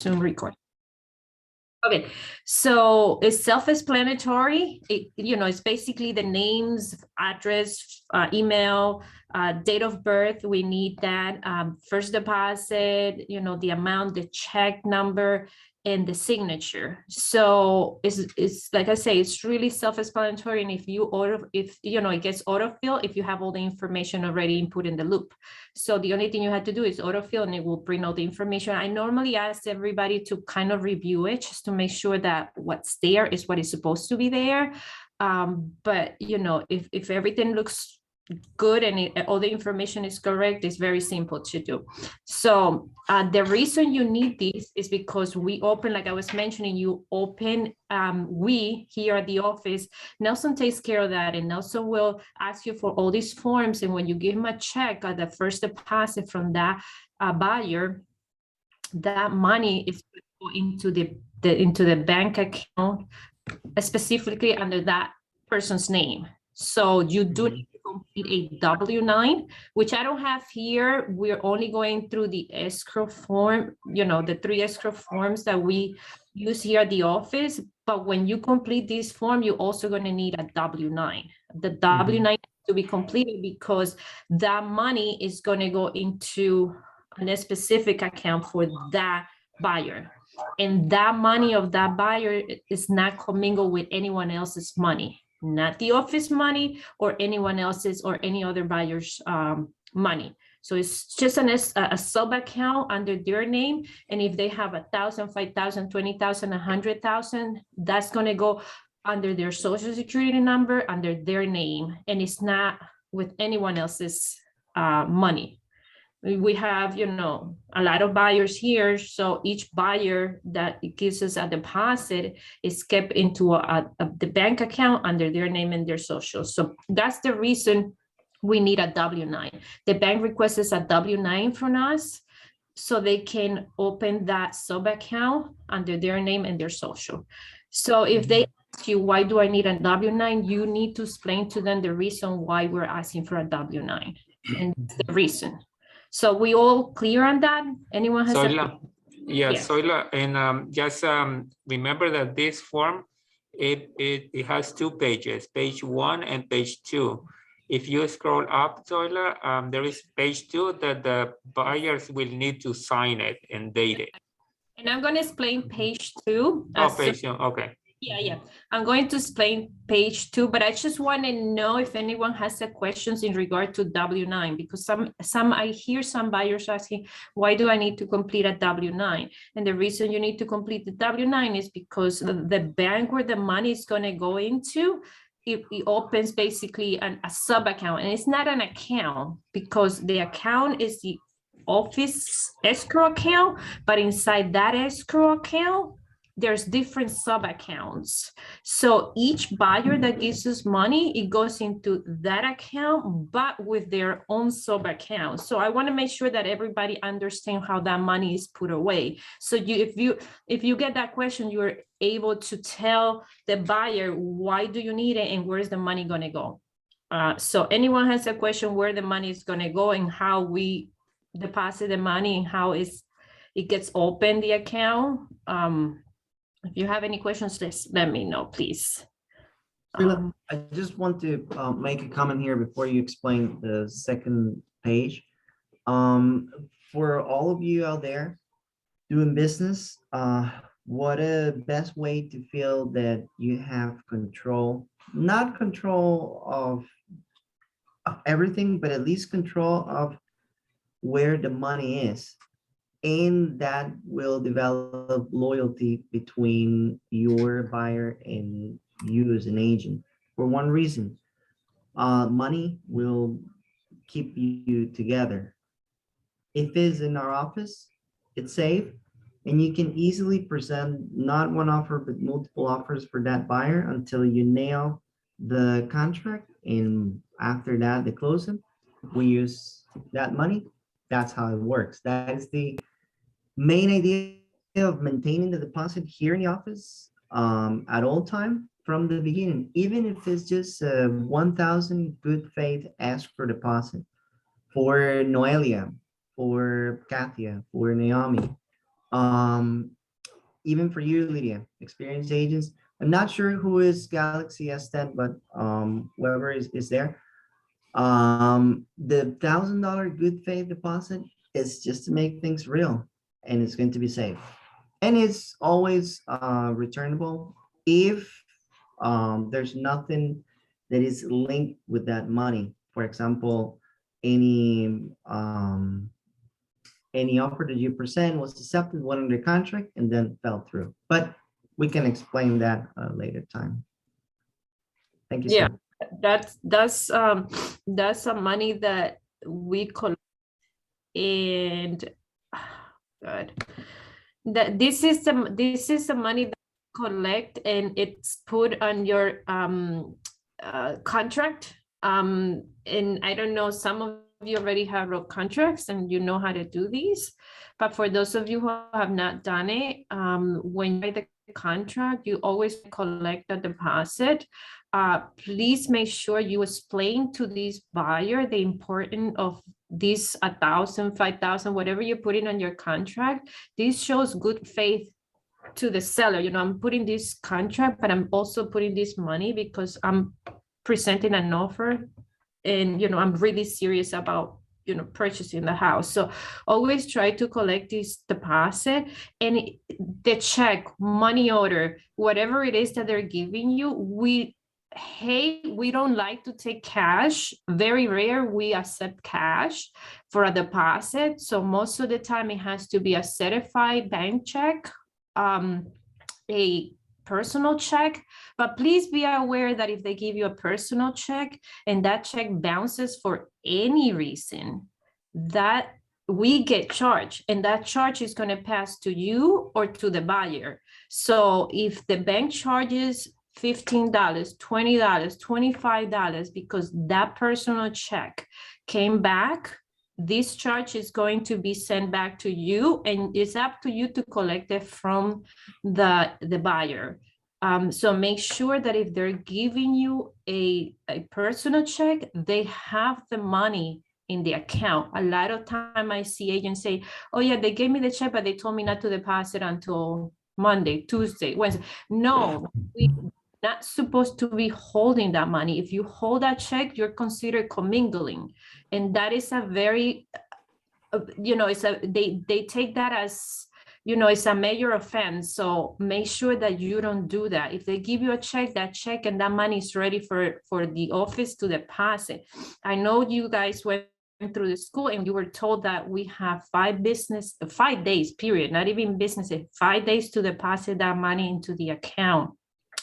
Zoom record. Okay, so it's self-explanatory. It's basically the names, address, email, date of birth. We need that. First deposit, the amount, the check number, and the signature. So it's like I say, it's really self-explanatory. And if it gets autofill if you have all the information already input in the loop. So the only thing you have to do is autofill and it will bring all the information. I normally ask everybody to kind of review it just to make sure that what's there is what is supposed to be there. But if everything looks good and all the information is correct, it's very simple to do. So the reason you need this is because we open, like I was mentioning, we here at the office, Nelson takes care of that, and Nelson will ask you for all these forms. And when you give him a check at the first deposit from that buyer, that money is into the bank account, specifically under that person's name. So you do need to complete a W-9, which I don't have here. We're only going through the escrow form, the 3 escrow forms that we use here at the office. But when you complete this form, you're also going to need a W-9. The W-9 to be completed because that money is going to go into a specific account for that buyer. And that money of that buyer is not commingled with anyone else's money. Not the office money or anyone else's or any other buyer's money. So it's just a sub account under their name. And if they have 1,000, 5,000, 20,000, 100,000, that's going to go under their social security number, under their name. And it's not with anyone else's money. We have, a lot of buyers here. So each buyer that gives us a deposit is kept into the bank account under their name and their social. So that's the reason we need a W-9. The bank requests a W-9 from us so they can open that sub account under their name and their social. So if they ask you, why do I need a W-9? You need to explain to them the reason why we're asking for a W-9 and the reason. So we all clear on that? Anyone has Yes. Soila, and just remember that this form, it has 2 pages, page 1 and page 2. If you scroll up, Soila, there is page 2 that the buyers will need to sign it and date it. And I'm going to explain page 2. Oh, page 2, okay. Yeah. I'm going to explain page 2, but I just want to know if anyone has questions in regard to W-9, because I hear some buyers asking, why do I need to complete a W-9? And the reason you need to complete the W-9 is because the bank where the money is going to go into, it opens basically a sub account, and it's not an account because the account is the office escrow account, but inside that escrow account, there's different sub accounts. So each buyer that gives us money, it goes into that account, but with their own sub account. So I want to make sure that everybody understands how that money is put away. So if you get that question, you're able to tell the buyer, why do you need it and where's the money going to go? So anyone has a question where the money is going to go and how we deposit the money and how it gets open, the account. If you have any questions, just let me know, please. I just want to make a comment here before you explain the second page. For all of you out there doing business, what a best way to feel that you have control, not control of everything, but at least control of where the money is. And that will develop loyalty between your buyer and you as an agent. For one reason, money will keep you together. If it's in our office, it's safe, and you can easily present not one offer, but multiple offers for that buyer until you nail the contract. And after that, the closing, we use that money. That's how it works. That is the main idea of maintaining the deposit here in the office at all time from the beginning, even if it's just 1,000 good faith escrow deposit for Noelia, for Katia, for Naomi. Even for you, Lydia, experienced agents. I'm not sure who is Galaxy S10, but whoever is there. The $1,000 good faith deposit is just to make things real, and it's going to be safe. And it's always returnable if there's nothing that is linked with that money. For example, any offer that you present was accepted, went under contract, and then fell through. But we can explain that later time. Thank you, Yeah, sir. that's some money that we collect, and God, that this is the money that we collect, and it's put on your contract. And I don't know, some of you already have wrote contracts and you know how to do these, but for those of you who have not done it, when you write the contract, you always collect a deposit. Please make sure you explain to this buyer the importance of this 1,000, 5,000, whatever you're putting on your contract. This shows good faith to the seller. You know, I'm putting this contract, but I'm also putting this money because I'm presenting an offer, and you know, I'm really serious about, you know, purchasing the house. So always try to collect this deposit, and the check, money order, whatever it is that they're giving you, we don't like to take cash. Very rare we accept cash for a deposit. So most of the time it has to be a certified bank check, a personal check. But please be aware that if they give you a personal check and that check bounces for any reason, that we get charged, and that charge is going to pass to you or to the buyer. So if the bank charges $15, $20, $25 because that personal check came back, this charge is going to be sent back to you, and it's up to you to collect it from the buyer. So make sure that if they're giving you a personal check, they have the money in the account. A lot of time I see agents say, oh yeah, they gave me the check, but they told me not to deposit until Monday, Tuesday, Wednesday. No, we're not supposed to be holding that money. If you hold that check, you're considered commingling. And that is a very, you know, they take that as, you know, it's a major offense. So make sure that you don't do that. If they give you a check, that check and that money is ready for the office to deposit. I know you guys went through the school and you were told that we have 5 days period, not even business, 5 days to deposit that money into the account,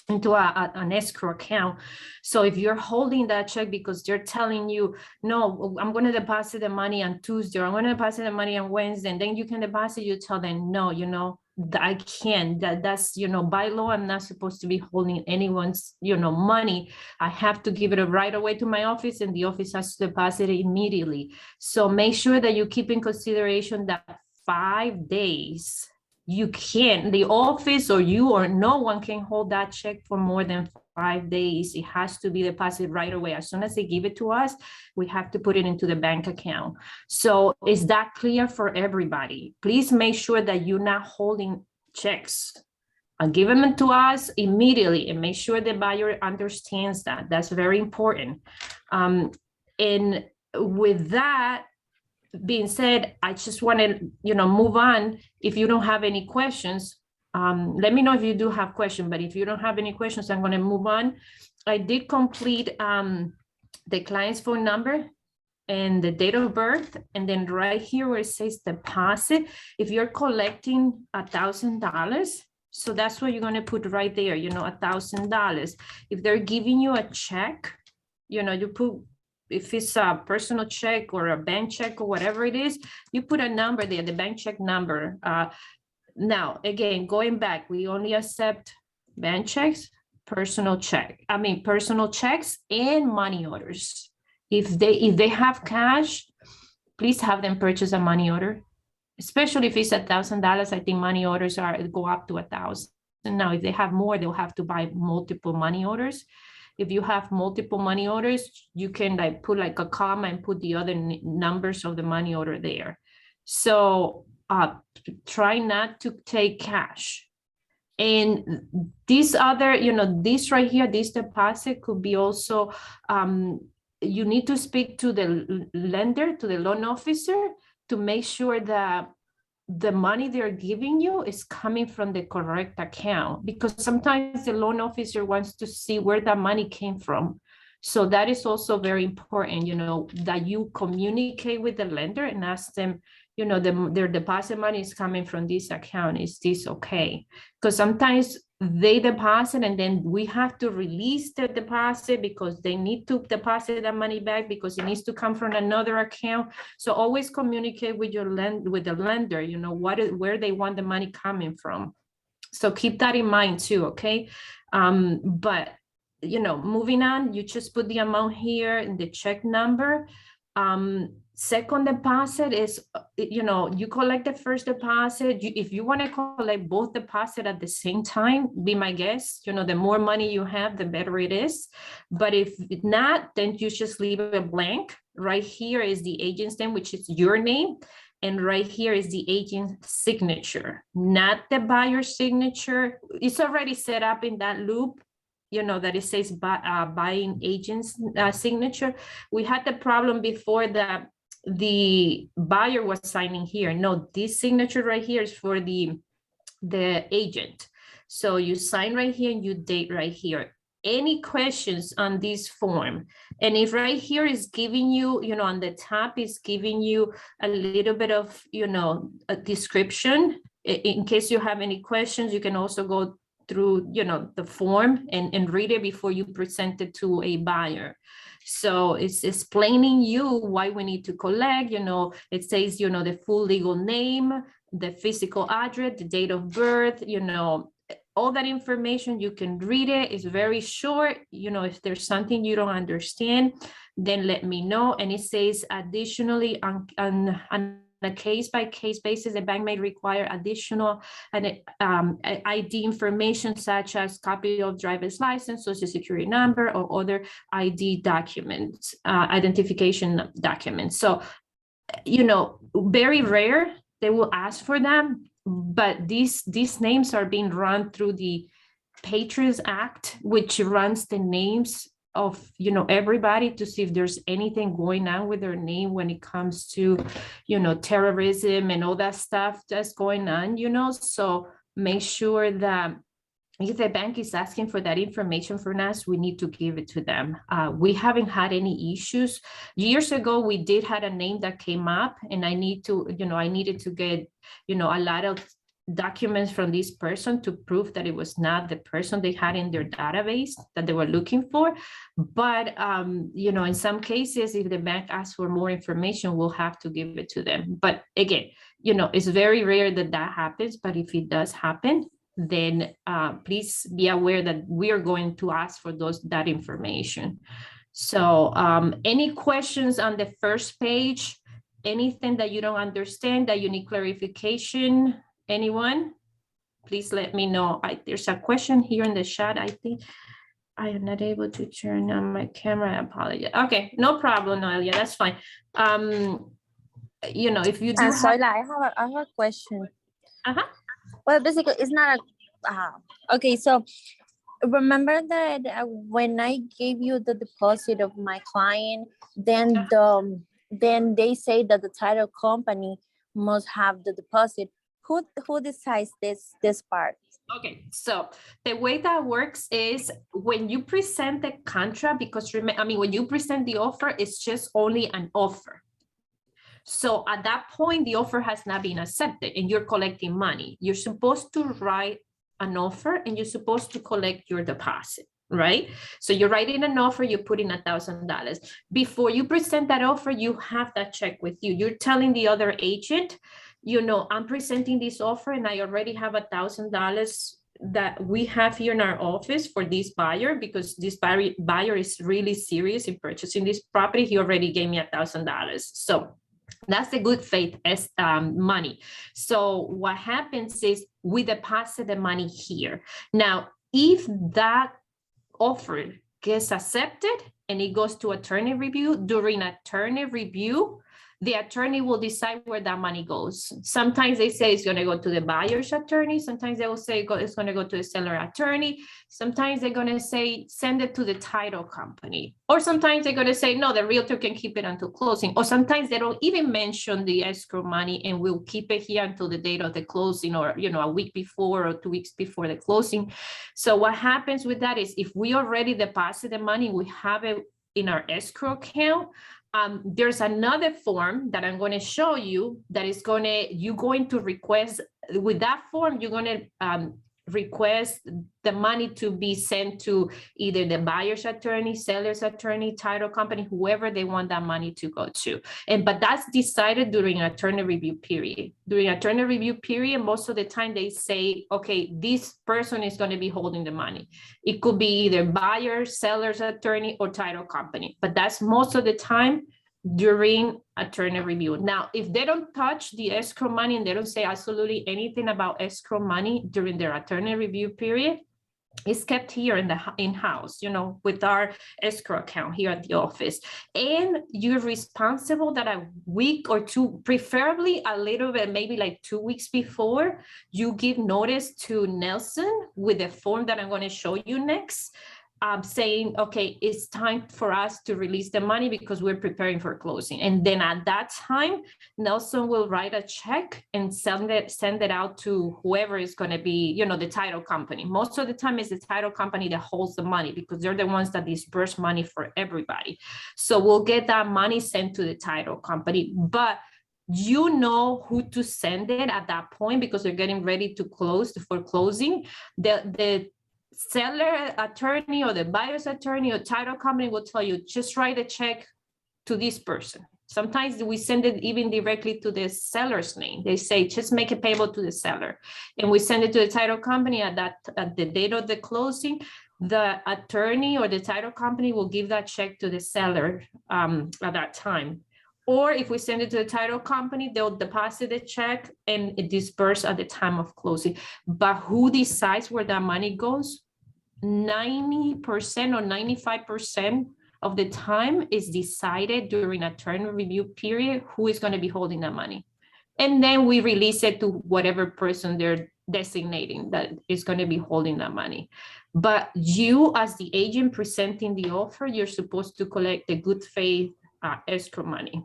into an escrow account. So if you're holding that check because they're telling you, no, I'm going to deposit the money on Tuesday, or I'm going to deposit the money on Wednesday, and then you can deposit, you tell them, no, you know, I can't, that's, you know, by law, I'm not supposed to be holding anyone's, you know, money. I have to give it right away to my office, and the office has to deposit it immediately. So make sure that you keep in consideration that 5 days, you can't, the office or you or no one can hold that check for more than 5 days. It has to be deposited right away. As soon as they give it to us, we have to put it into the bank account. So is that clear for everybody? Please make sure that you're not holding checks, and give them to us immediately, and make sure the buyer understands that. That's very important. And with that being said, I just want to, you know, move on. If you don't have any questions, let me know if you do have questions, but if you don't have any questions, I'm going to move on. I did complete the client's phone number and the date of birth, and then right here where it says deposit, if you're collecting $1,000, so that's what you're going to put right there, you know, $1,000. If they're giving you a check, you know, you put, if it's a personal check or a bank check or whatever it is, you put a number there, the bank check number. Now, again, going back, we only accept bank checks, personal checks and money orders. If they have cash, please have them purchase a money order, especially if it's $1,000. I think money orders go up to $1,000. Now, if they have more, they'll have to buy multiple money orders. If you have multiple money orders, you can like put like a comma and put the other numbers of the money order there. So try not to take cash. And this other, this right here, this deposit could be also, you need to speak to the lender, to the loan officer, to make sure that the money they're giving you is coming from the correct account, because sometimes the loan officer wants to see where that money came from. So that is also very important, that you communicate with the lender and ask them, their deposit money is coming from this account. Is this okay? Because sometimes they deposit and then we have to release the deposit because they need to deposit that money back because it needs to come from another account. So always communicate with with the lender, where they want the money coming from. So keep that in mind too, okay? But moving on, you just put the amount here and the check number. Second deposit is, you collect the first deposit. If you want to collect both deposit at the same time, be my guest, the more money you have, the better it is. But if not, then you just leave it blank. Right here is the agent's name, which is your name. And right here is the agent's signature, not the buyer's signature. It's already set up in that loop, that it says buying agent's signature. We had the problem before that the buyer was signing here. No, this signature right here is for the agent. So you sign right here and you date right here. Any questions on this form? And if right here is giving you, on the top is giving you a little bit of, a description. In case you have any questions, you can also go through, the form and read it before you present it to a buyer. So it's explaining you why we need to collect, it says, the full legal name, the physical address, the date of birth, all that information. You can read it. It's very short. If there's something you don't understand, then let me know. And it says additionally on a case-by-case basis, the bank may require additional ID information such as copy of driver's license, social security number, or other ID documents, identification documents. So, very rare they will ask for them, but these names are being run through the Patriots Act, which runs the names of everybody to see if there's anything going on with their name when it comes to terrorism and all that stuff that's going on. So make sure that if the bank is asking for that information from us, we need to give it to them. We haven't had any issues. Years ago, we did had a name that came up, and I needed to get a lot of documents from this person to prove that it was not the person they had in their database that they were looking for. But in some cases, if the bank asks for more information, we'll have to give it to them. But again, it's very rare that happens. But if it does happen, then please be aware that we are going to ask for that information. So any questions on the first page? Anything that you don't understand, that you need clarification? Anyone? Please let me know. There's a question here in the chat. I think I am not able to turn on my camera. I apologize. Okay, no problem, Noelia. That's fine. If you do Zoila, I have a question. Well, basically, it's not a okay. So remember that when I gave you the deposit of my client, then then they say that the title company must have the deposit. Who decides this part? Okay, so the way that works is when you present the contract, because when you present the offer, it's just only an offer. So at that point, the offer has not been accepted and you're collecting money. You're supposed to write an offer and you're supposed to collect your deposit, right? So you're writing an offer, you put in $1,000. Before you present that offer, you have that check with you. You're telling the other agent, I'm presenting this offer and I already have $1,000 that we have here in our office for this buyer, because this buyer is really serious in purchasing this property. He already gave me $1,000. So that's the good faith money. So what happens is we deposit the money here. Now, if that offer gets accepted and it goes to attorney review, during attorney review, the attorney will decide where that money goes. Sometimes they say it's going to go to the buyer's attorney. Sometimes they will say it's going to go to the seller attorney. Sometimes they're going to say, send it to the title company. Or sometimes they're going to say, no, the realtor can keep it until closing. Or sometimes they don't even mention the escrow money and we'll keep it here until the date of the closing, or, you know, a week before or 2 weeks before the closing. So what happens with that is if we already deposit the money, we have it in our escrow account. There's another form that I'm going to show you that is you're going to request, with that form, you're going to request the money to be sent to either the buyer's attorney, seller's attorney, title company, whoever they want that money to go to. But that's decided during an attorney review period. During an attorney review period, most of the time they say, okay, this person is going to be holding the money. It could be either buyer, seller's attorney, or title company, but that's most of the time during attorney review. Now, if they don't touch the escrow money and they don't say absolutely anything about escrow money during their attorney review period, it's kept here in the in-house, you know, with our escrow account here at the office. And you're responsible that a week or two, preferably a little bit, maybe like 2 weeks before, you give notice to Nelson with the form that I'm going to show you next, saying, okay, it's time for us to release the money because we're preparing for closing. And then at that time, Nelson will write a check and send it out to whoever is going to be, you know, the title company. Most of the time it's the title company that holds the money because they're the ones that disperse money for everybody. So we'll get that money sent to the title company, but you know who to send it at that point because they're getting ready to close for closing. The seller attorney or the buyer's attorney or title company will tell you, just write a check to this person. Sometimes we send it even directly to the seller's name. They say, just make it payable to the seller. And we send it to the title company at the date of the closing. The attorney or the title company will give that check to the seller at that time. Or if we send it to the title company, they'll deposit the check and it disperse at the time of closing. But who decides where that money goes? 90% or 95% of the time is decided during a attorney review period who is going to be holding that money. And then we release it to whatever person they're designating that is going to be holding that money. But you, as the agent presenting the offer, you're supposed to collect the good faith escrow money.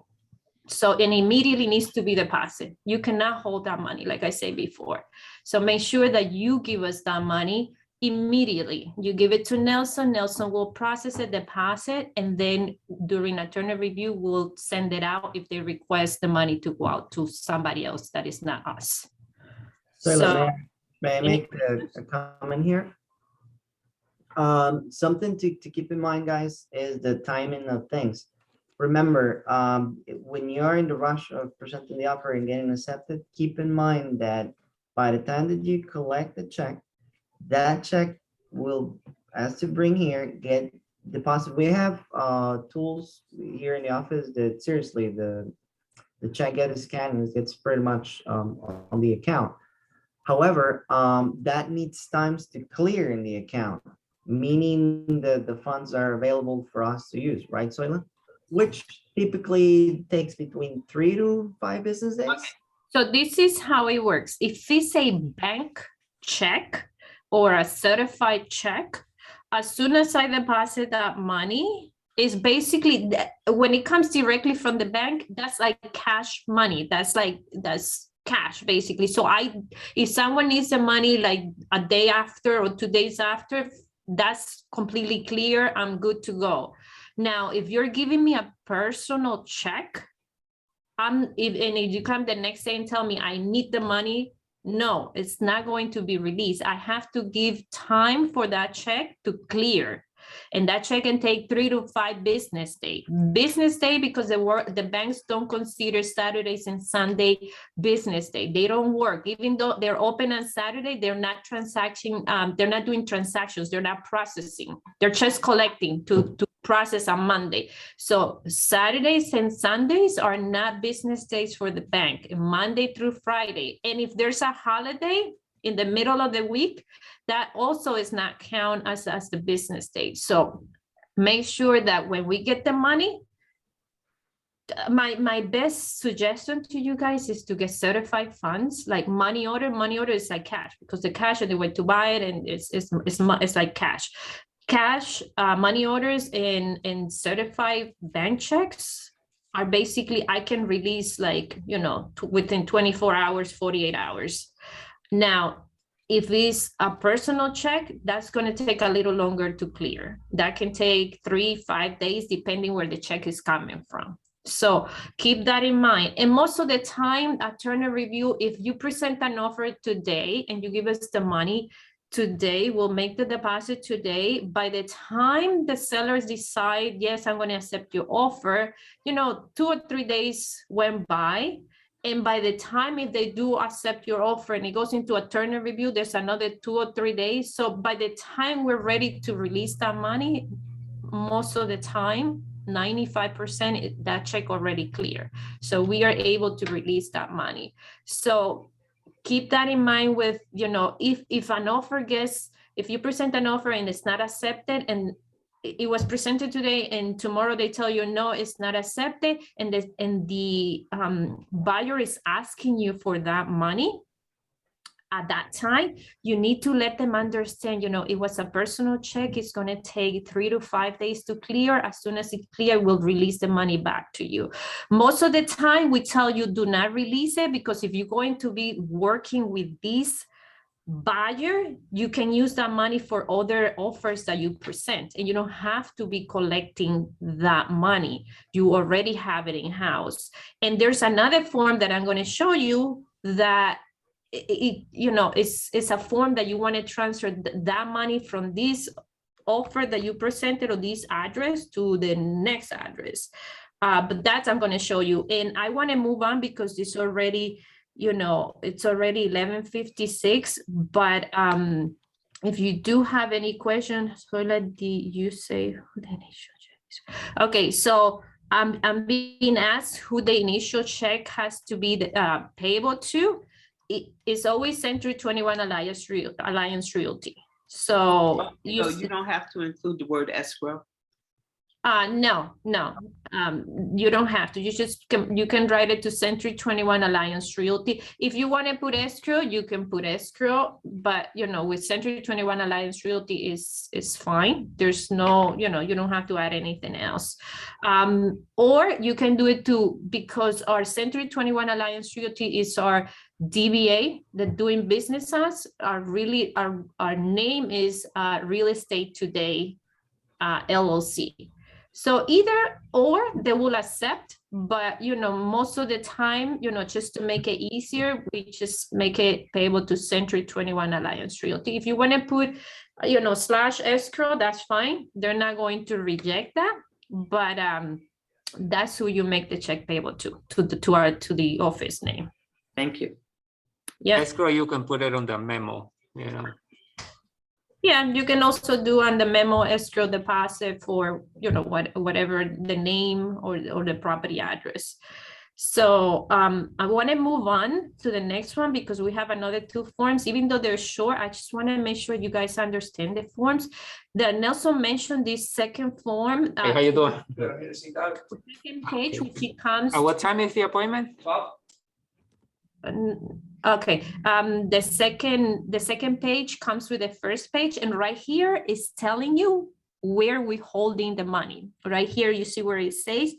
So it immediately needs to be deposited. You cannot hold that money, like I said before. So make sure that you give us that money immediately. You give it to Nelson. Nelson will process it, deposit, and then during attorney review, we'll send it out if they request the money to go out to somebody else that is not us. So may I make a comment here? Something to keep in mind, guys, is the timing of things. Remember, when you're in the rush of presenting the offer and getting accepted, keep in mind that by the time that you collect the check, that check will, as to bring here, get deposited. We have tools here in the office that seriously, the check gets scanned and gets pretty much on the account. However, that needs times to clear in the account, meaning that the funds are available for us to use, right, Soila? Which typically takes between 3 to 5 business days. Okay. So this is how it works. If it's a bank check or a certified check, as soon as I deposit that money, is basically when it comes directly from the bank, that's like cash money. That's cash basically. So if someone needs the money like a day after or 2 days after, that's completely clear. I'm good to go. Now, if you're giving me a personal check, if you come the next day and tell me I need the money, no, it's not going to be released. I have to give time for that check to clear. And that check can take 3 to 5 business days. Business day because the banks don't consider Saturdays and Sunday business day. They don't work. Even though they're open on Saturday, they're not they're not doing transactions. They're not processing. They're just collecting to process on Monday. So Saturdays and Sundays are not business days for the bank, Monday through Friday. And if there's a holiday in the middle of the week, that also is not count as the business day. So make sure that when we get the money, My best suggestion to you guys is to get certified funds, like money order. Money order is like cash, because the cash and the way to buy it, and it's like cash. Money orders and certified bank checks are basically, I can release like, within 24 hours, 48 hours. Now, if it's a personal check, that's going to take a little longer to clear. That can take 3-5 days, depending where the check is coming from. So keep that in mind. And most of the time, at Turner Review, if you present an offer today and you give us the money today, we'll make the deposit today. By the time the sellers decide, yes, I'm going to accept your offer, 2 or 3 days went by. And by the time, if they do accept your offer and it goes into a Turner Review, there's another 2 or 3 days. So by the time we're ready to release that money, most of the time, 95%, that check already clear. So we are able to release that money. So keep that in mind with, if an offer if you present an offer and it's not accepted, and it was presented today and tomorrow they tell you, no, it's not accepted, and the buyer is asking you for that money, at that time, you need to let them understand, it was a personal check. It's going to take 3 to 5 days to clear. As soon as it clears, we'll release the money back to you. Most of the time, we tell you do not release it, because if you're going to be working with this buyer, you can use that money for other offers that you present, and you don't have to be collecting that money. You already have it in-house. And there's another form that I'm going to show you that it's a form that you want to transfer that money from this offer that you presented or this address to the next address. But that's, I'm going to show you. And I want to move on because it's already, it's already 11:56. But if you do have any questions, you say who the initial check is. Okay, so I'm being asked who the initial check has to be payable to. It's always Century 21 Alliance Realty. So you don't have to include the word escrow. No, you don't have to. You can write it to Century 21 Alliance Realty. If you want to put escrow, you can put escrow, but with Century 21 Alliance Realty is fine. There's no, you don't have to add anything else. Or you can do it too, because our Century 21 Alliance Realty is our DBA, the doing business as. Our name is Real Estate Today LLC. So either or they will accept, but most of the time, just to make it easier, we just make it payable to Century 21 Alliance Realty. If you want to put / escrow, that's fine. They're not going to reject that, but that's who you make the check payable to the office name. Thank you. Yeah, escrow, you can put it on the memo, Yeah, you can also do on the memo escrow deposit for, whatever the name or the property address. So I want to move on to the next one because we have another 2 forms. Even though they're short, I just want to make sure you guys understand the forms. Nelson mentioned this second form. Hey, how you doing? Second page, which it comes. What time is the appointment? Okay, the second page comes with the first page, and right here is telling you where we're holding the money. Right here, you see where it says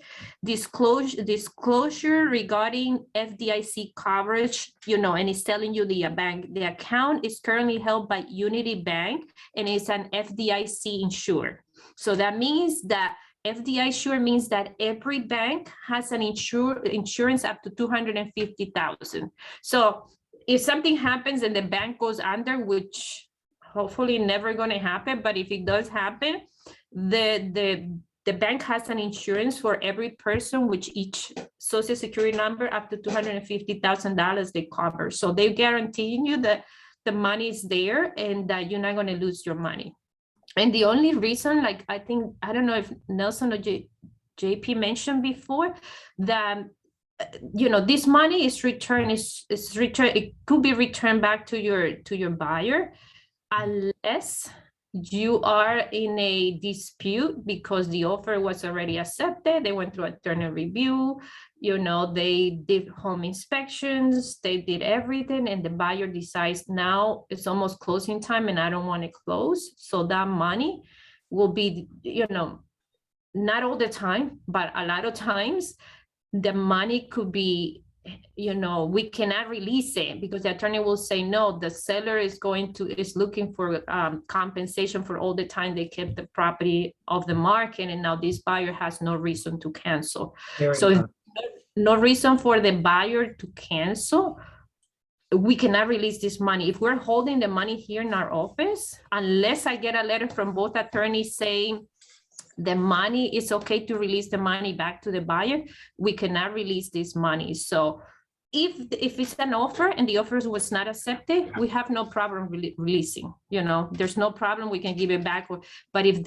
disclosure regarding FDIC coverage, and it's telling you the bank. The account is currently held by Unity Bank, and it's an FDIC insured. So that means that FDIC insured means that every bank has an insurance up to $250,000. So if something happens and the bank goes under, which hopefully never going to happen, but if it does happen, the bank has an insurance for every person, which each social security number up to $250,000 they cover. So they're guaranteeing you that the money is there and that you're not going to lose your money. And the only reason, I don't know if Nelson or JP mentioned before, that this money is returned, it could be returned back to your buyer, unless you are in a dispute because the offer was already accepted. They went through attorney review, you know, they did home inspections, they did everything, and the buyer decides now it's almost closing time and I don't want to close. So that money will be, you know, not all the time, but a lot of times the money could be, you know, we cannot release it because the attorney will say, no, the seller is looking for compensation for all the time they kept the property off the market, and now this buyer has no reason to cancel. So if no reason for the buyer to cancel, we cannot release this money. If we're holding the money here in our office, unless I get a letter from both attorneys saying the money is okay to release the money back to the buyer, we cannot release this money. So if it's an offer and the offer was not accepted, we have no problem releasing, you know, there's no problem, we can give it back. But if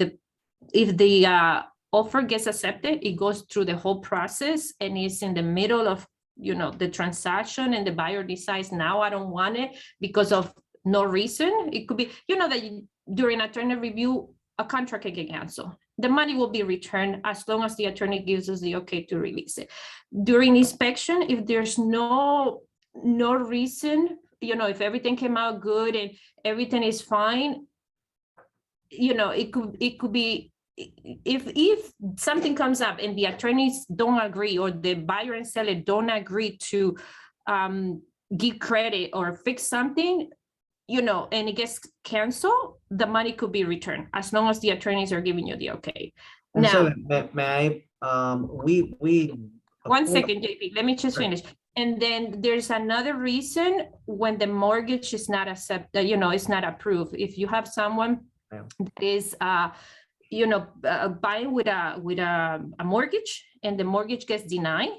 the offer gets accepted, it goes through the whole process and it's in the middle of, you know, the transaction, and the buyer decides now I don't want it because of no reason. It could be, you know, that during attorney review, a contract can get canceled. The money will be returned as long as the attorney gives us the okay to release it. During inspection, if there's no reason, you know, if everything came out good and everything is fine, you know, it could be, if something comes up and the attorneys don't agree, or the buyer and seller don't agree to give credit or fix something, you know, and it gets canceled, the money could be returned as long as the attorneys are giving you the okay. And now, so may I, we. One second, JP, let me just finish. And then there's another reason when the mortgage is not accepted, you know, it's not approved. If you have someone that is, you know, buying with a mortgage and the mortgage gets denied,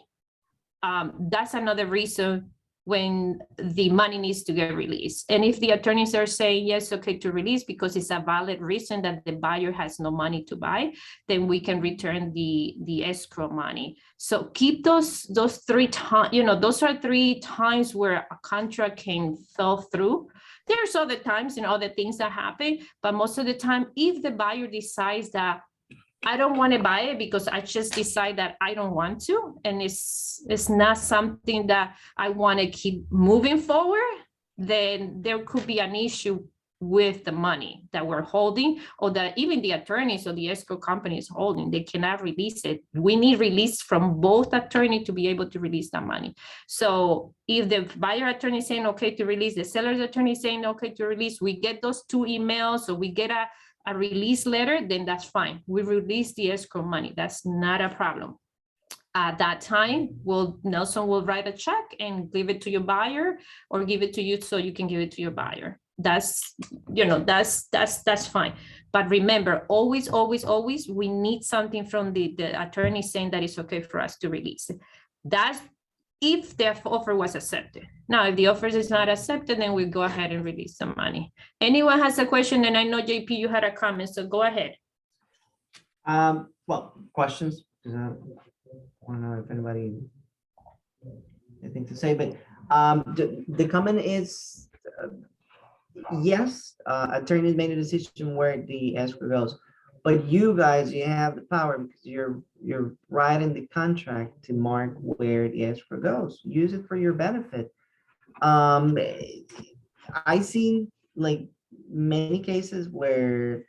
that's another reason when the money needs to get released. And if the attorneys are saying, yes, okay to release because it's a valid reason that the buyer has no money to buy, then we can return the escrow money. So keep those 3 times, you know, those are 3 times where a contract can fall through. There's other times and other things that happen, but most of the time, if the buyer decides that I don't want to buy it because I just decide that I don't want to, and it's not something that I want to keep moving forward, then there could be an issue with the money that we're holding, or that even the attorneys or the escrow company is holding. They cannot release it. We need release from both attorney to be able to release that money. So if the buyer attorney is saying okay to release, the seller's attorney is saying okay to release, we get those 2 emails, or we get a release letter, then that's fine. We release the escrow money. That's not a problem. At that time, Nelson will write a check and give it to your buyer, or give it to you so you can give it to your buyer. That's, you know, that's fine. But remember, always, we need something from the attorney saying that it's okay for us to release it. That's if the offer was accepted. Now, if the offer is not accepted, then we go ahead and release the money. Anyone has a question? And I know, JP, you had a comment, so go ahead. Well, questions? I don't know if anybody anything to say, but the comment is, yes, attorney made a decision where the escrow goes. But you guys, you have the power because you're writing the contract to mark where the escrow goes. Use it for your benefit. I seen like many cases where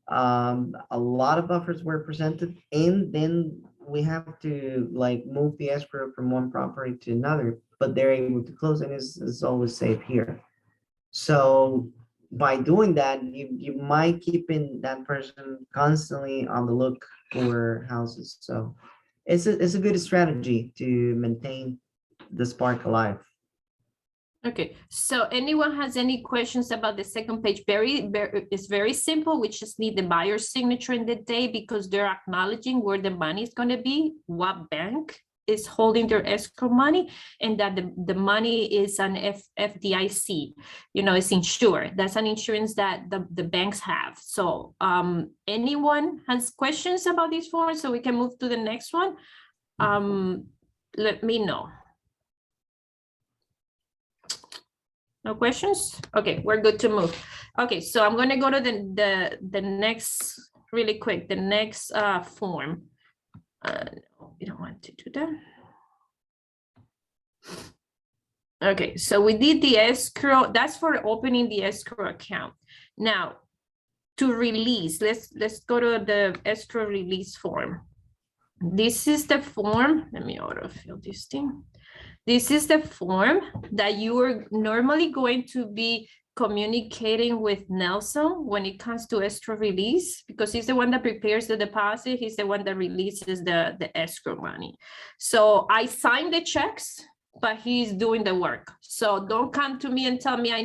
a lot of offers were presented, and then we have to like move the escrow from one property to another, but they're able to close, and it's always safe here. So by doing that, you might keeping that person constantly on the look for houses. So it's a good strategy to maintain the spark alive. Okay, so anyone has any questions about the second page? It's very simple. We just need the buyer's signature in the day because they're acknowledging where the money is going to be, what bank is holding their escrow money, and that the money is an FDIC, you know, it's insured. That's an insurance that the banks have. So anyone has questions about this form so we can move to the next one? Let me know. No questions? Okay, we're good to move. Okay, so I'm gonna go to the next, really quick, the next form. No, we don't want to do that. Okay, so we did the escrow. That's for opening the escrow account. Now, to release, let's go to the escrow release form. This is the form. Let me autofill this thing. This is the form that you are normally going to be communicating with Nelson when it comes to escrow release, because he's the one that prepares the deposit. He's the one that releases the escrow money. So I sign the checks, but he's doing the work. So don't come to me and tell me I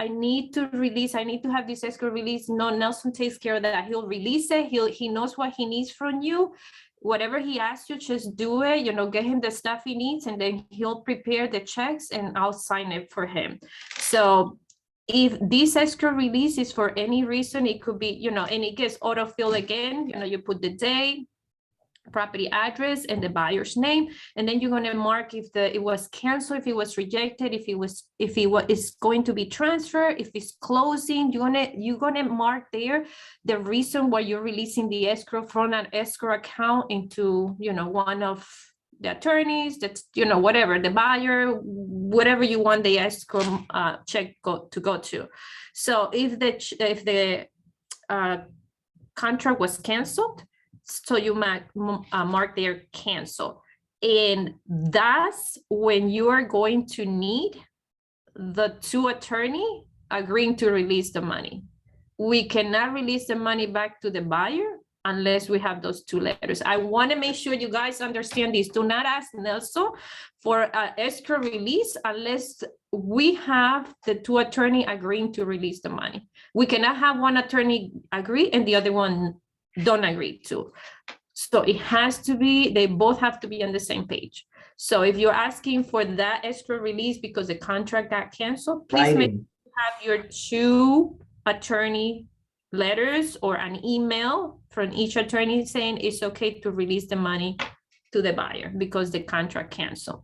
need to release, I need to have this escrow release. No, Nelson takes care of that. He'll release it. He knows what he needs from you. Whatever he asks you, just do it, get him the stuff he needs, and then he'll prepare the checks and I'll sign it for him. So if this escrow release is for any reason, it could be, and it gets autofill again, you put the day, property address, and the buyer's name, and then you're going to mark if it was canceled, if it was rejected, if it is going to be transferred, if it's closing. You're gonna mark there the reason why you're releasing the escrow from an escrow account into one of the attorneys, that's whatever, the buyer, whatever you want the escrow check to go to. So if the contract was canceled, so you mark there cancel. And that's when you are going to need the two attorney agreeing to release the money. We cannot release the money back to the buyer unless we have those two letters. I want to make sure you guys understand this. Do not ask Nelson for an escrow release unless we have the two attorney agreeing to release the money. We cannot have one attorney agree and the other one don't agree to. So it has to be, they both have to be on the same page. So if you're asking for that escrow release because the contract got canceled, please make sure you have your two attorney letters or an email from each attorney saying it's okay to release the money to the buyer because the contract canceled.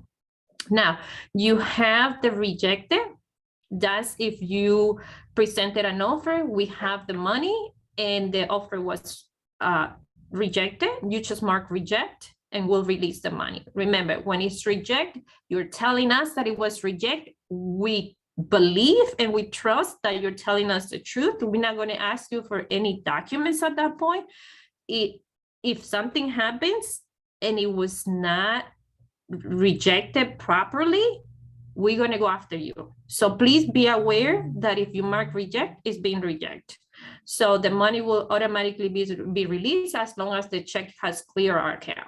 Now you have the rejected. That's if you presented an offer, we have the money and the offer was rejected, you just mark reject and we'll release the money. Remember, when it's reject, you're telling us that it was reject. We believe and we trust that you're telling us the truth. We're not going to ask you for any documents at that point. If something happens and it was not rejected properly, we're going to go after you. So please be aware that if you mark reject, it's being rejected. So the money will automatically be released as long as the check has cleared our account.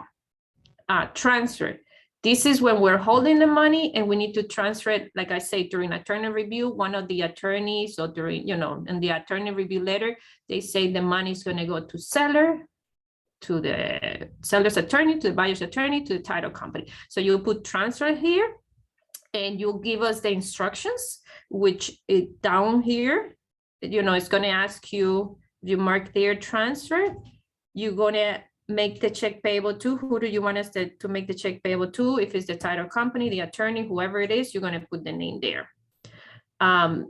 Transfer. This is when we're holding the money and we need to transfer it, like I say, during attorney review, one of the attorneys or during, in the attorney review letter, they say the money is going to go to seller, to the seller's attorney, to the buyer's attorney, to the title company. So you put transfer here and you'll give us the instructions, which is down here. It's going to ask you, you mark there transfer, you're going to make the check payable to, who do you want us to make the check payable to? If it's the title company, the attorney, whoever it is, you're going to put the name there. And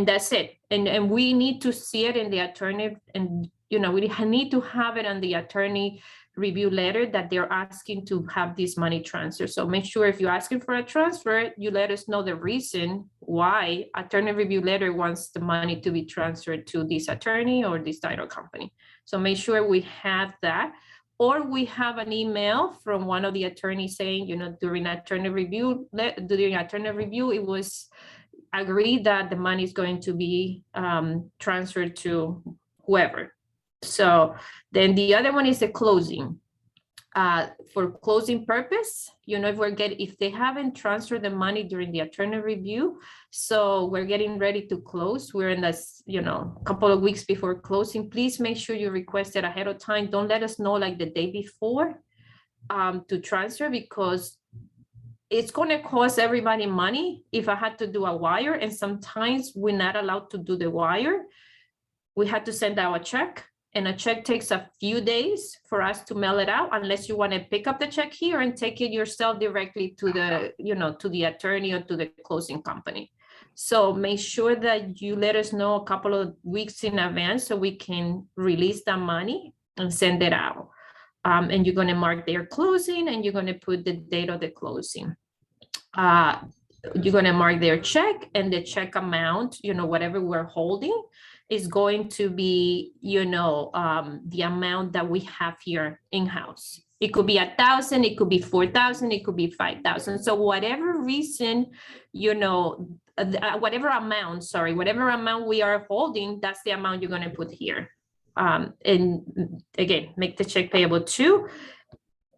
that's it. And we need to see it in the attorney, and we need to have it on the attorney review letter that they're asking to have this money transferred. So make sure if you're asking for a transfer, you let us know the reason why attorney review letter wants the money to be transferred to this attorney or this title company. So make sure we have that, or we have an email from one of the attorneys saying, during attorney review, it was agreed that the money is going to be transferred to whoever. So then the other one is the closing. For closing purpose, if they haven't transferred the money during the attorney review, so we're getting ready to close, we're in this, couple of weeks before closing, please make sure you request it ahead of time. Don't let us know like the day before to transfer, because it's going to cost everybody money if I had to do a wire, and sometimes we're not allowed to do the wire. We had to send out a check. And a check takes a few days for us to mail it out, unless you want to pick up the check here and take it yourself directly to the, to the attorney or to the closing company. So make sure that you let us know a couple of weeks in advance so we can release that money and send it out. And you're going to mark their closing, and you're going to put the date of the closing. You're going to mark their check, and the check amount, whatever we're holding is going to be, the amount that we have here in-house. It could be 1,000, it could be 4,000, it could be 5,000. So whatever reason, whatever amount we are holding, that's the amount you're going to put here. And again, make the check payable too.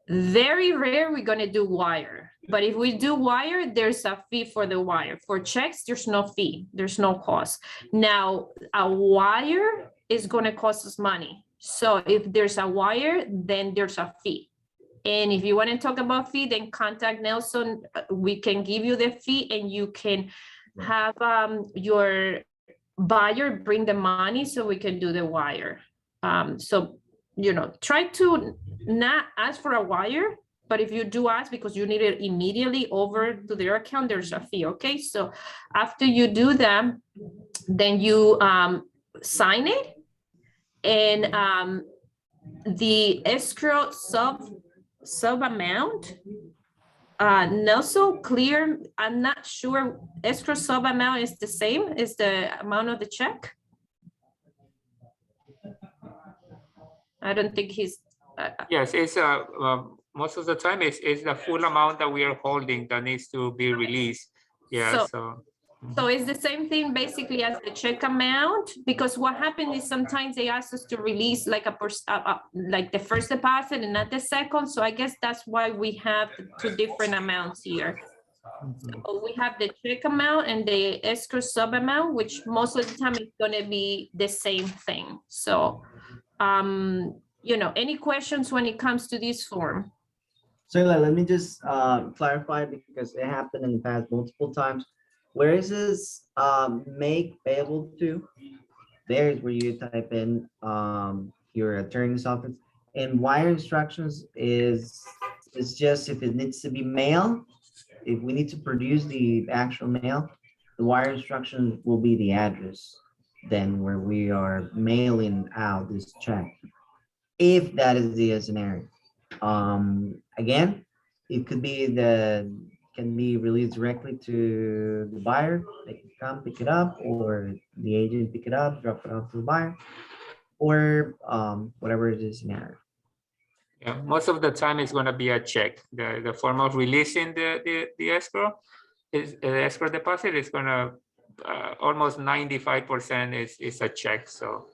Very rare we're going to do wire, but if we do wire, there's a fee for the wire. For checks, there's no fee, there's no cost. Now, a wire is going to cost us money. So if there's a wire, then there's a fee. And if you want to talk about fee, then contact Nelson. We can give you the fee, and you can have your buyer bring the money so we can do the wire. So, try to not ask for a wire, but if you do ask because you need it immediately over to their account, there's a fee, okay? So after you do that, then you sign it, and the escrow sub amount, Nelson, clear, I'm not sure, escrow sub amount is the same as the amount of the check? I don't think he's. Yes, it's most of the time it's the full amount that we are holding that needs to be released. Yeah, so it's the same thing basically as the check amount, because what happened is sometimes they ask us to release like like the first deposit and not the second. So I guess that's why we have two different amounts here. So we have the check amount and the escrow sub amount, which most of the time is going to be the same thing. So, any questions when it comes to this form? So let me just clarify, because it happened in the past multiple times. Where is this make payable to? There's where you type in your attorney's office, and wire instructions is just if it needs to be mail. If we need to produce the actual mail, the wire instruction will be the address then where we are mailing out this check, if that is the scenario. Again, it could be can be released directly to the buyer. They can come pick it up, or the agent pick it up, drop it off to the buyer, or whatever it is scenario. Yeah, most of the time it's going to be a check. The form of releasing the escrow is the escrow deposit is going to almost 95% is a check. So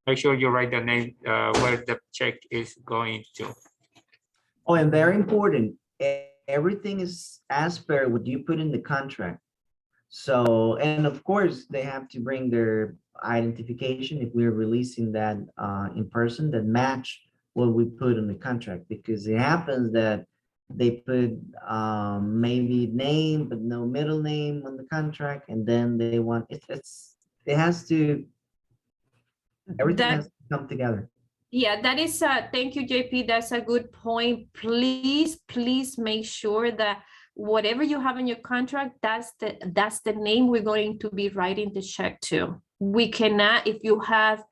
make sure you write the name where the check is going to. Oh, and very important, everything is as per what you put in the contract. So, and of course, they have to bring their identification if we're releasing that in person, that match what we put in the contract, because it happens that they put maybe name but no middle name on the contract, and then they want everything has to come together. Yeah, that is thank you, JP. That's a good point. Please make sure that whatever you have in your contract, that's the name we're going to be writing the check to. We cannot, if you have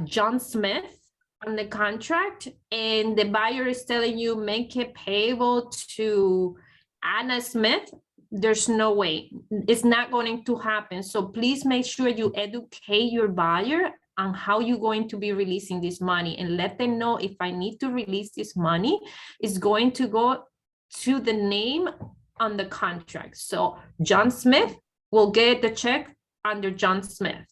John Smith on the contract and the buyer is telling you make it payable to Anna Smith, there's no way. It's not going to happen. So please make sure you educate your buyer on how you're going to be releasing this money, and let them know, if I need to release this money, it's going to go to the name on the contract. So John Smith will get the check under John Smith.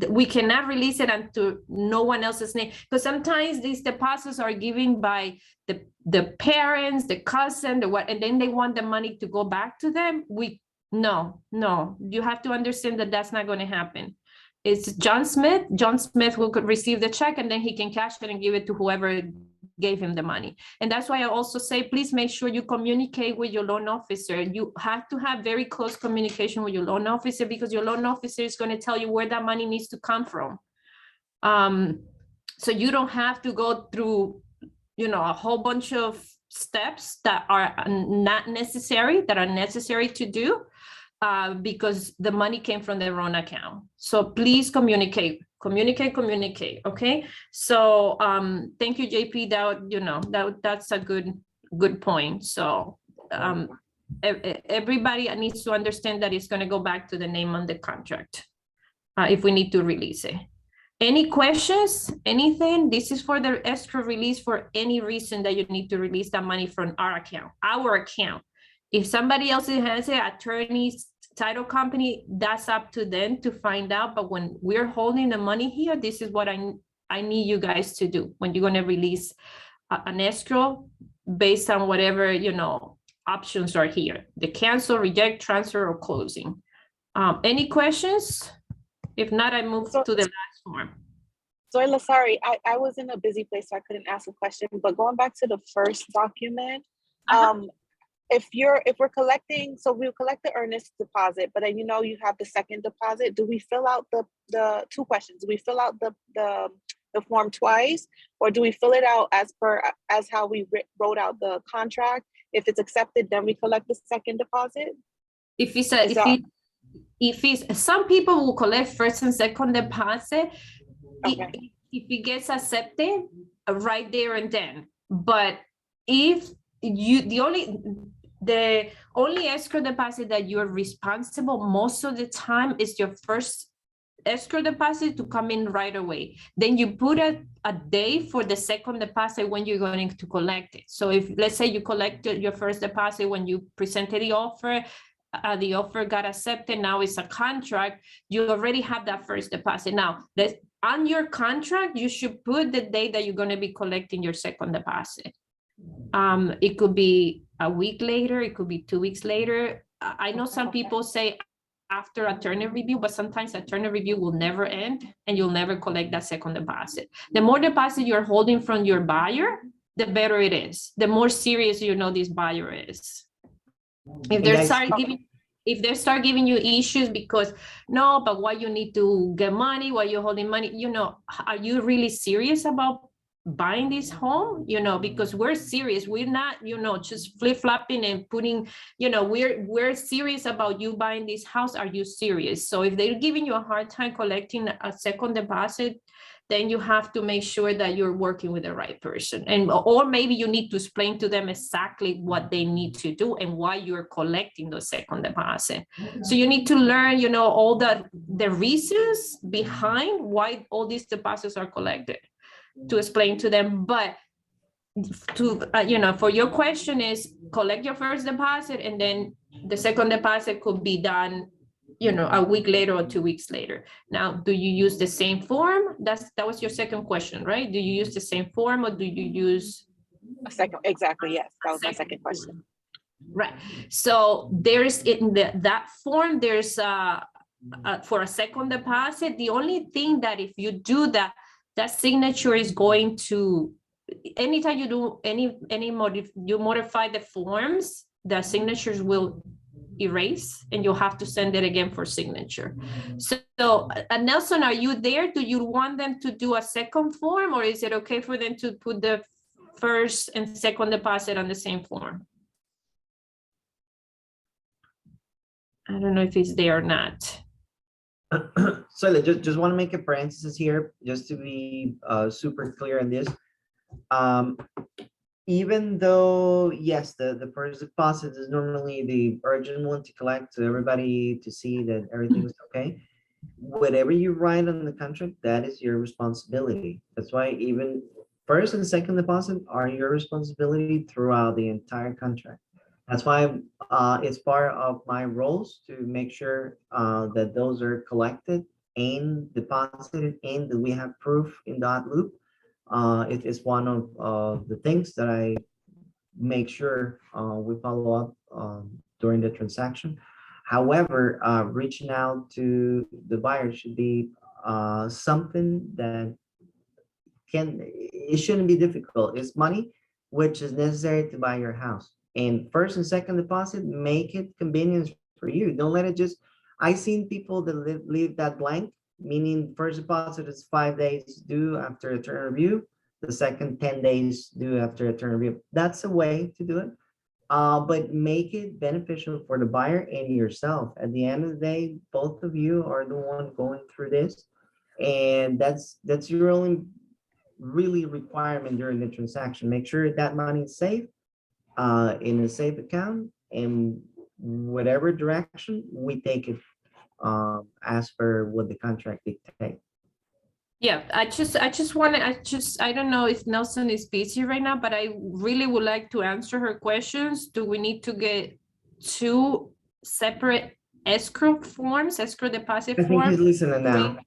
We cannot release it under no one else's name, because sometimes these deposits are given by the parents, the cousin, and then they want the money to go back to them. No, you have to understand that that's not going to happen. It's John Smith. John Smith will receive the check, and then he can cash it and give it to whoever gave him the money. And that's why I also say, please make sure you communicate with your loan officer. You have to have very close communication with your loan officer, because your loan officer is going to tell you where that money needs to come from. So you don't have to go through, a whole bunch of steps that are not necessary, that are necessary to do. because the money came from the wrong account. So please communicate, okay? So thank you, JP. That's a good point. So everybody needs to understand that it's going to go back to the name on the contract if we need to release it. Any questions, anything? This is for the escrow release for any reason that you need to release that money from our account. If somebody else has it, attorneys, title company, that's up to them to find out. But when we're holding the money here, this is what I need you guys to do when you're going to release an escrow based on whatever, options are here. The cancel, reject, transfer, or closing. Any questions? If not, I move to the last form. Zoila, sorry, I was in a busy place, so I couldn't ask a question. But going back to the first document, if we're collecting, so we'll collect the earnest deposit, but then you have the second deposit. Do we fill out the two questions? Do we fill out the form twice, or do we fill it out as how we wrote out the contract? If it's accepted, then we collect the second deposit. Some people will collect first and second deposit. Okay. If it gets accepted right there and then, but if the only escrow deposit that you're responsible most of the time is your first escrow deposit to come in right away. Then you put a day for the second deposit when you're going to collect it. So if, let's say, you collected your first deposit when you presented the offer got accepted, now it's a contract, you already have that first deposit. Now, on your contract, you should put the date that you're going to be collecting your second deposit. It could be a week later, it could be 2 weeks later. I know some people say after attorney review, but sometimes attorney review will never end and you'll never collect that second deposit. The more deposit you're holding from your buyer, the better it is. The more serious this buyer is. If they start giving you issues because no, but why you need to get money, why you're holding money, are you really serious about buying this home? Because we're serious. We're not, just flip-flopping and putting, we're serious about you buying this house. Are you serious? So if they're giving you a hard time collecting a second deposit, then you have to make sure that you're working with the right person. Or maybe you need to explain to them exactly what they need to do and why you're collecting the second deposit. So you need to learn, all the reasons behind why all these deposits are collected, to explain to them. But for your question is collect your first deposit and then the second deposit could be done a week later or 2 weeks later. Now, do you use the same form? That was your second question, right? Do you use the same form or do you use a second? Exactly, yes. That was my second question. Right. So there's in that form, there's for a second deposit. The only thing that if you do that signature is going to, anytime you do you modify the forms, the signatures will erase and you'll have to send it again for signature. So Nelson, are you there? Do you want them to do a second form, or is it okay for them to put the first and second deposit on the same form? I don't know if he's there or not. So I just want to make a parenthesis here, just to be super clear on this. Even though, yes, the first deposit is normally the urgent one to collect, to everybody to see that everything is okay, whatever you write on the contract, that is your responsibility. That's why even first and second deposit are your responsibility throughout the entire contract. That's why it's part of my roles to make sure that those are collected and deposited and that we have proof in that loop. It is one of the things that I make sure we follow up during the transaction. However, reaching out to the buyer should be something that it shouldn't be difficult. It's money which is necessary to buy your house. And first and second deposit, make it convenience for you. Don't let it just, I've seen people that leave that blank, meaning first deposit is 5 days due after attorney review, the second 10 days due after attorney review. That's a way to do it. but make it beneficial for the buyer and yourself. At the end of the day, both of you are the one going through this, and that's your only really requirement during the transaction. Make sure that money is safe, in a safe account, and whatever direction we take it, as per what the contract dictates. Yeah, I don't know if Nelson is busy right now, but I really would like to answer her questions. Do we need to get 2 separate escrow forms, escrow deposit I think he's forms? listening now.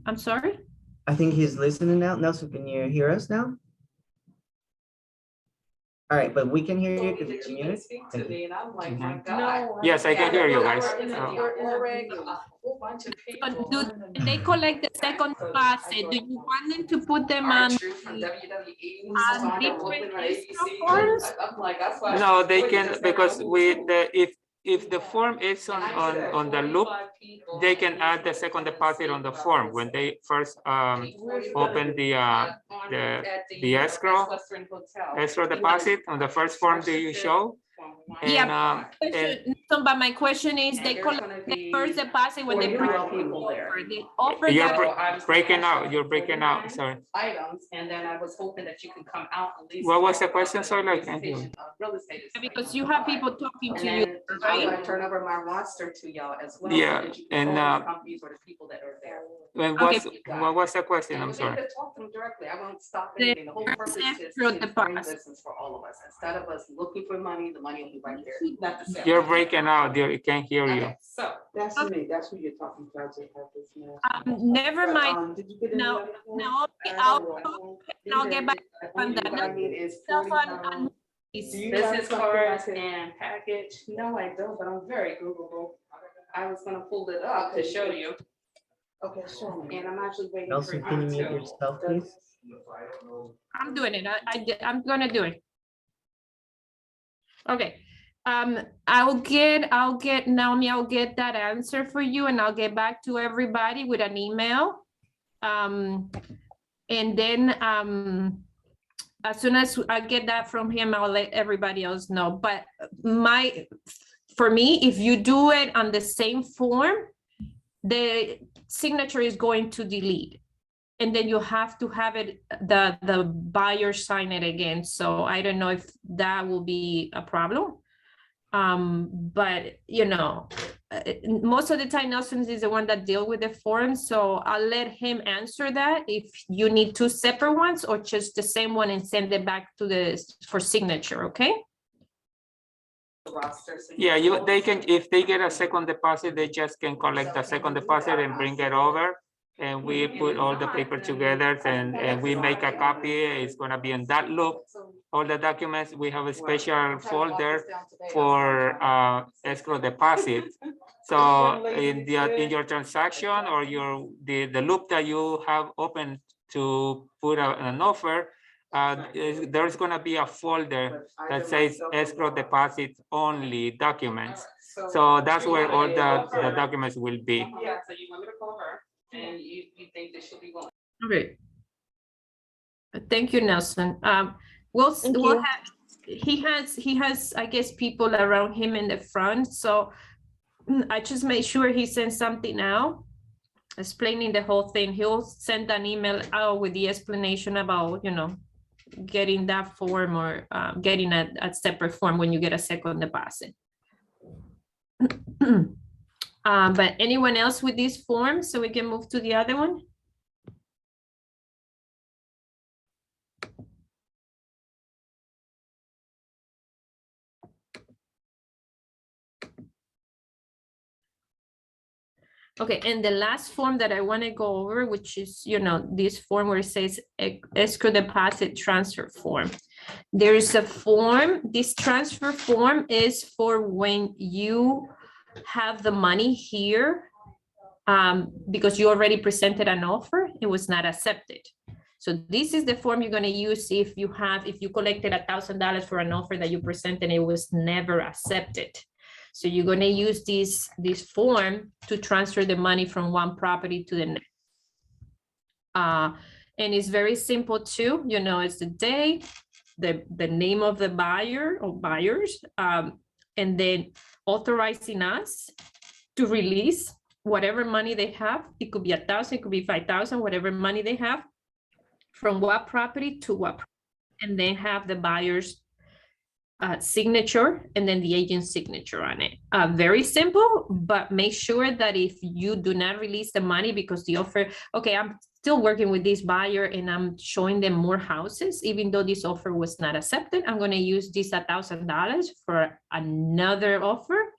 I'm sorry? I think he's listening now. Nelson, can you hear us now? All right, but we can hear you because it's muted. Thank you. Yes, I can hear you guys. Do they collect the second deposit? Do you want them to put them on different escrow forms? No, they can, because if the form is on the loop, they can add the second deposit on the form when they first open the escrow deposit on the first form that you show. Yeah, but my question is, they collect the first deposit when they offer. You're breaking out. You're breaking out. Sorry. Items, and then I was hoping that you can come out at least. What was the question? Sorry, I can't hear you. Because you have people talking to you, I'm right? gonna turn over my roster to y'all as well. Yeah, and companies or the people that are there. what was the question? I'm sorry. Talk to them directly. I won't stop anything. The whole purpose is to bring business for all of us. Instead of us looking for money, the money will be right there. Not the same. You're breaking out. I can't hear you. Okay, so That's me. That's who you're talking about. Never mind. Did you get No, I'll get back on that. business cards and package. No, I don't, but I'm very Googleable. I was gonna pull it up to show you. Okay, sure. And I'm actually waiting for Nelson, can you mute to. yourself, please? I'm doing it. I'm gonna do it. Okay. I'll get Naomi, I'll get that answer for you, and I'll get back to everybody with an email. And then as soon as I get that from him, I'll let everybody else know. But for me, if you do it on the same form, the signature is going to delete. And then you have to have it, the buyer sign it again. So I don't know if that will be a problem. But you know, most of the time Nelson is the one that deal with the form, so I'll let him answer that if you need 2 separate ones or just the same one and send it back to for signature. Okay. Yeah, they can, if they get a second deposit, they just can collect the second deposit and bring it over. And we put all the paper together and we make a copy. It's gonna be in that loop. All the documents, we have a special folder for escrow deposit. So in your transaction or the loop that you have open to put an offer, there's gonna be a folder that says escrow deposit only documents. So that's where all the documents will be. Yeah, so you want me to call her? And you think that she'll be willing? Okay. Thank you, Nelson. He has, I guess, people around him in the front. So I just made sure he sends something out explaining the whole thing. He'll send an email out with the explanation about, you know, getting that form or getting a separate form when you get a second deposit. But anyone else with these forms, so we can move to the other one? Okay, and the last form that I want to go over, which is, you know, this form where it says escrow deposit transfer form. There's a form, this transfer form is for when you have the money here, because you already presented an offer, it was not accepted. So this is the form you're going to use if you collected $1,000 for an offer that you presented and it was never accepted. So you're going to use this form to transfer the money from one property to the next. And it's very simple too, you know, it's the day, the name of the buyer or buyers, and then authorizing us to release whatever money they have. It could be 1,000, it could be 5,000, whatever money they have, from what property to what, and then have the buyer's signature and then the agent's signature on it. Very simple, but make sure that if you do not release the money because the offer, okay, I'm still working with this buyer and I'm showing them more houses, even though this offer was not accepted, I'm going to use this $1,000 for another offer.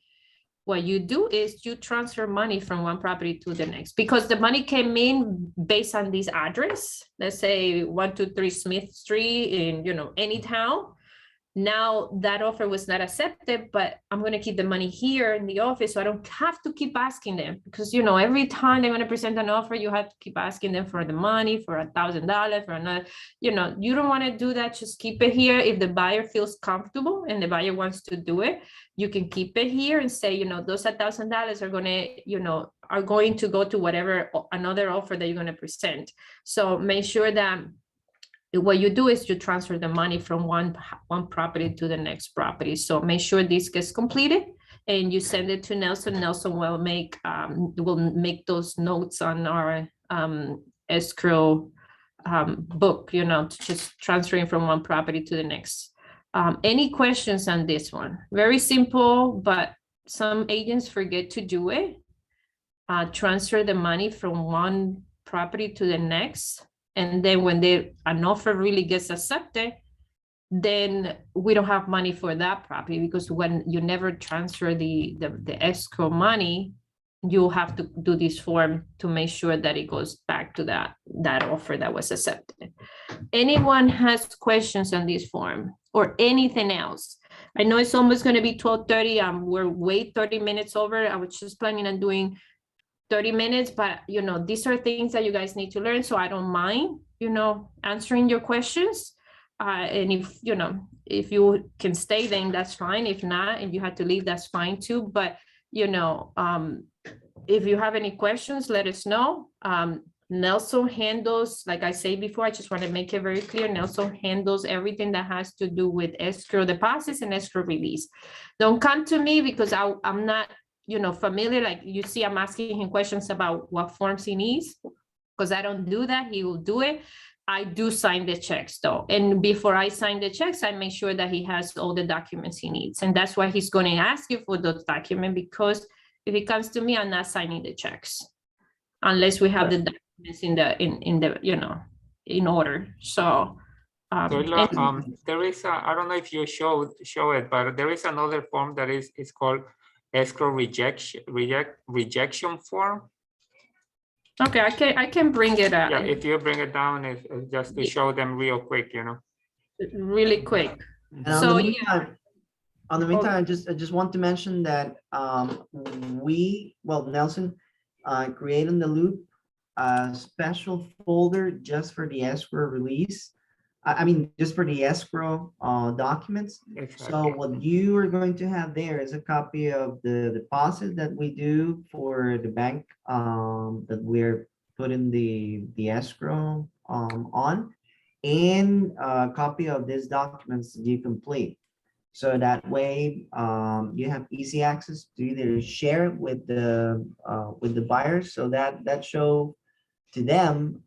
What you do is you transfer money from one property to the next, because the money came in based on this address. Let's say 123 Smith Street in, you know, any town. Now that offer was not accepted, but I'm going to keep the money here in the office, so I don't have to keep asking them, because, you know, every time they're going to present an offer, you have to keep asking them for the money, for $1,000, for another, you know, you don't want to do that. Just keep it here. If the buyer feels comfortable and the buyer wants to do it, you can keep it here and say, you know, those $1,000 are going to, you know, are going to go to whatever another offer that you're going to present. So make sure that what you do is you transfer the money from one property to the next property. So make sure this gets completed and you send it to Nelson. Nelson will make those notes on our escrow book, you know, just transferring from one property to the next. Any questions on this one? Very simple, but some agents forget to do it. Transfer the money from one property to the next. And then when an offer really gets accepted, then we don't have money for that property, because when you never transfer the escrow money, you have to do this form to make sure that it goes back to that offer that was accepted. Anyone has questions on this form or anything else? I know it's almost going to be 12:30. We're way 30 minutes over. I was just planning on doing 30 minutes, but you know, these are things that you guys need to learn. So I don't mind, you know, answering your questions. And if, you know, if you can stay, then that's fine. If not, if you had to leave, that's fine too. But, you know, if you have any questions, let us know. Nelson handles, like I said before, I just want to make it very clear, Nelson handles everything that has to do with escrow deposits and escrow release. Don't come to me because I'm not, you know, familiar. Like you see, I'm asking him questions about what forms he needs, because I don't do that. He will do it. I do sign the checks though. And before I sign the checks, I make sure that he has all the documents he needs. And that's why he's going to ask you for those documents, because if it comes to me, I'm not signing the checks unless we have the documents in the you know, in order. So there is I don't know if you show it, but there is another form that is called escrow rejection form. Okay, I can bring it up. Yeah, if you bring it down, it's just to show them real quick, you know. Really quick. And So on the meantime, I just want to mention that Nelson created in the loop a special folder just for the escrow release. I mean, just for the escrow documents. Exactly. So what you are going to have there is a copy of the deposit that we do for the bank that we're putting the escrow on, and a copy of these documents that you complete. So that way you have easy access to either share it with the buyers, so that show to them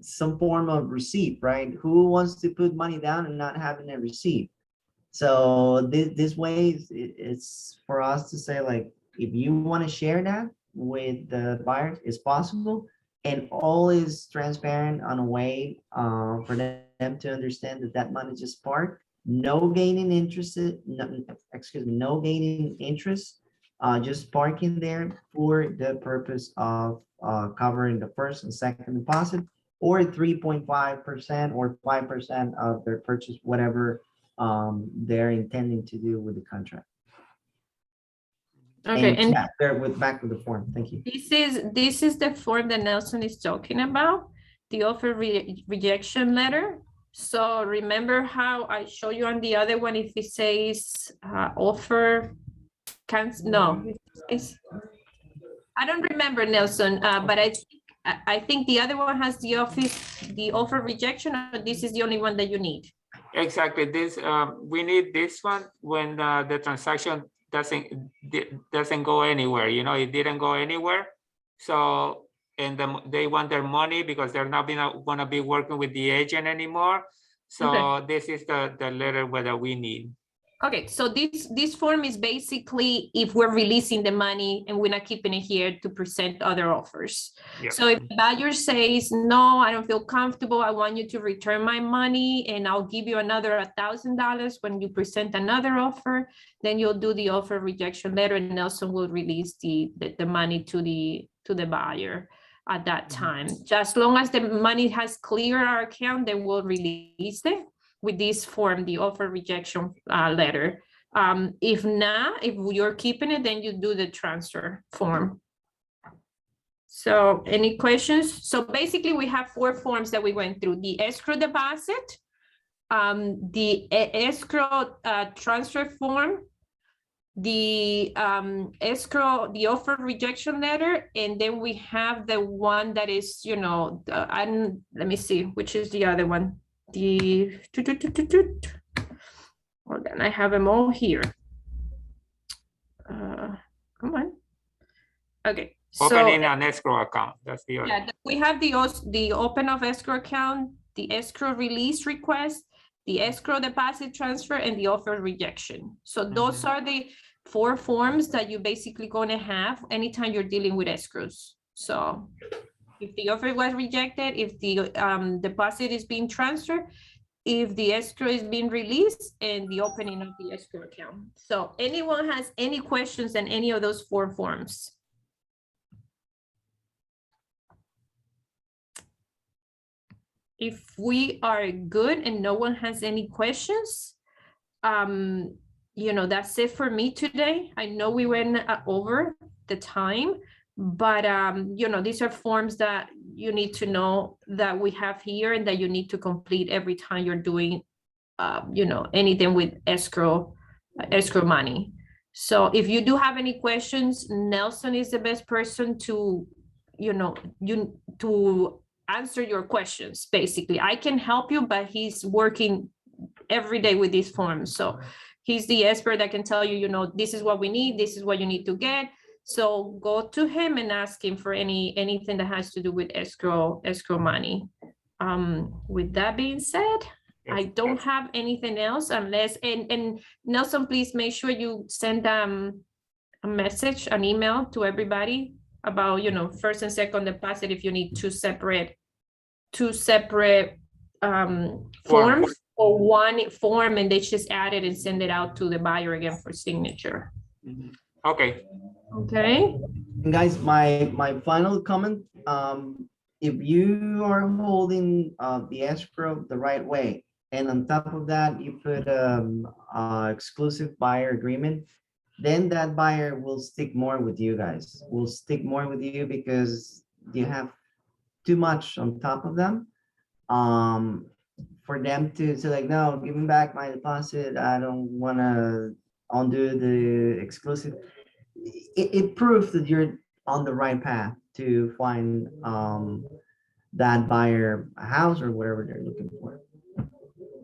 some form of receipt, right? Who wants to put money down and not having a receipt? So this way it's for us to say, like, if you want to share that with the buyers, it's possible, and all is transparent on a way for them to understand that money is just parked, no gaining interest, no gaining interest, just parking there for the purpose of covering the first and second deposit, or 3.5% or 5% of their purchase, whatever they're intending to do with the contract. Okay, and back with the form. Thank you. This is the form that Nelson is talking about, the offer rejection letter. So remember how I show you on the other one, if it says offer cancel, no, I don't remember, Nelson, but I think I think the other one has the offer rejection, or this is the only one that you need? Exactly. This we need this one when the transaction doesn't go anywhere. You know, it didn't go anywhere. So and they want their money because they're not going to be working with the agent anymore. So okay. This is the letter that we need. Okay, so this form is basically if we're releasing the money and we're not keeping it here to present other offers. Yep. So if the buyer says, no, I don't feel comfortable, I want you to return my money and I'll give you another $1,000 when you present another offer, then you'll do the offer rejection letter and Nelson will release the money to the buyer at that time. Just as long as the money has cleared our account, then we'll release it with this form, the offer rejection letter. If not, if you're keeping it, then you do the transfer form. So any questions? So basically we have 4 forms that we went through: the escrow deposit, the escrow transfer form, the escrow, the offer rejection letter, and then we have the one that is, you know, let me see, which is the other one. Hold on, I have them all here. Come on. Okay. Opening an escrow account. That's the other. Yeah, we have the open of escrow account, the escrow release request, the escrow deposit transfer, and the offer rejection. So those are the 4 forms that you're basically going to have anytime you're dealing with escrows. So if the offer was rejected, if the deposit is being transferred, if the escrow is being released, and the opening of the escrow account. So anyone has any questions on any of those 4 forms? If we are good and no one has any questions, you know, that's it for me today. I know we went over the time, but you know, these are forms that you need to know that we have here and that you need to complete every time you're doing you know, anything with escrow money. So if you do have any questions, Nelson is the best person to, you know, to answer your questions. Basically, I can help you, but he's working every day with these forms. So he's the expert that can tell you, you know, this is what we need, this is what you need to get. So go to him and ask him for anything that has to do with escrow money. With that being said, I don't have anything else unless, and Nelson, please make sure you send a message, an email to everybody about, you know, first and second deposit if you need two separate forms or one form, and they just add it and send it out to the buyer again for signature. Okay. Okay. And guys, my final comment, if you are holding the escrow the right way, and on top of that, you put exclusive buyer agreement, then that buyer will stick more with you guys, will stick more with you because you have too much on top of them. For them to say like, no, give me back my deposit, I don't want to undo the exclusive. It proves that you're on the right path to find that buyer a house or whatever they're looking for.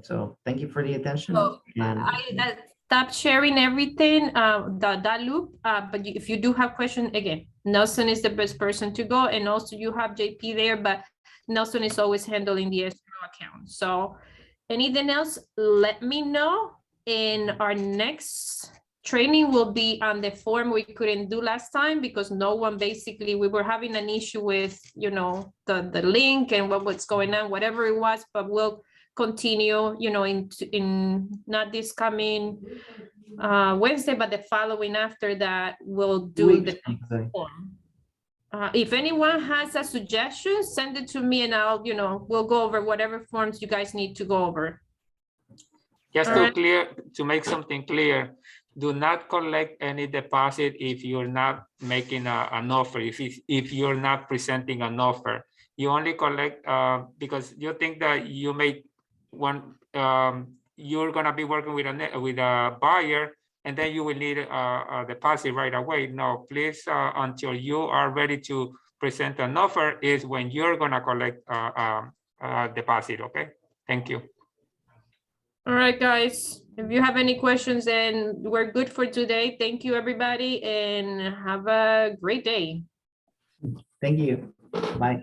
So thank you for the attention. So and I stop sharing everything, that loop, but if you do have questions, again, Nelson is the best person to go, and also you have JP there, but Nelson is always handling the escrow account. So anything else, let me know. In our next training will be on the form we couldn't do last time because no one, basically we were having an issue with, you know, the link and what's going on, whatever it was, but we'll continue, you know, in not this coming Wednesday, but the following after that we'll do the form. If anyone has a suggestion, send it to me and I'll, you know, we'll go over whatever forms you guys need to go over. Just to make something clear, do not collect any deposit if you're not making an offer, if you're not presenting an offer. You only collect because you think that you make one, you're gonna be working with a buyer and then you will need a deposit right away. No, please, until you are ready to present an offer is when you're gonna collect a deposit, okay? Thank you. All right, guys, if you have any questions, then we're good for today. Thank you, everybody, and have a great day. Thank you. Bye.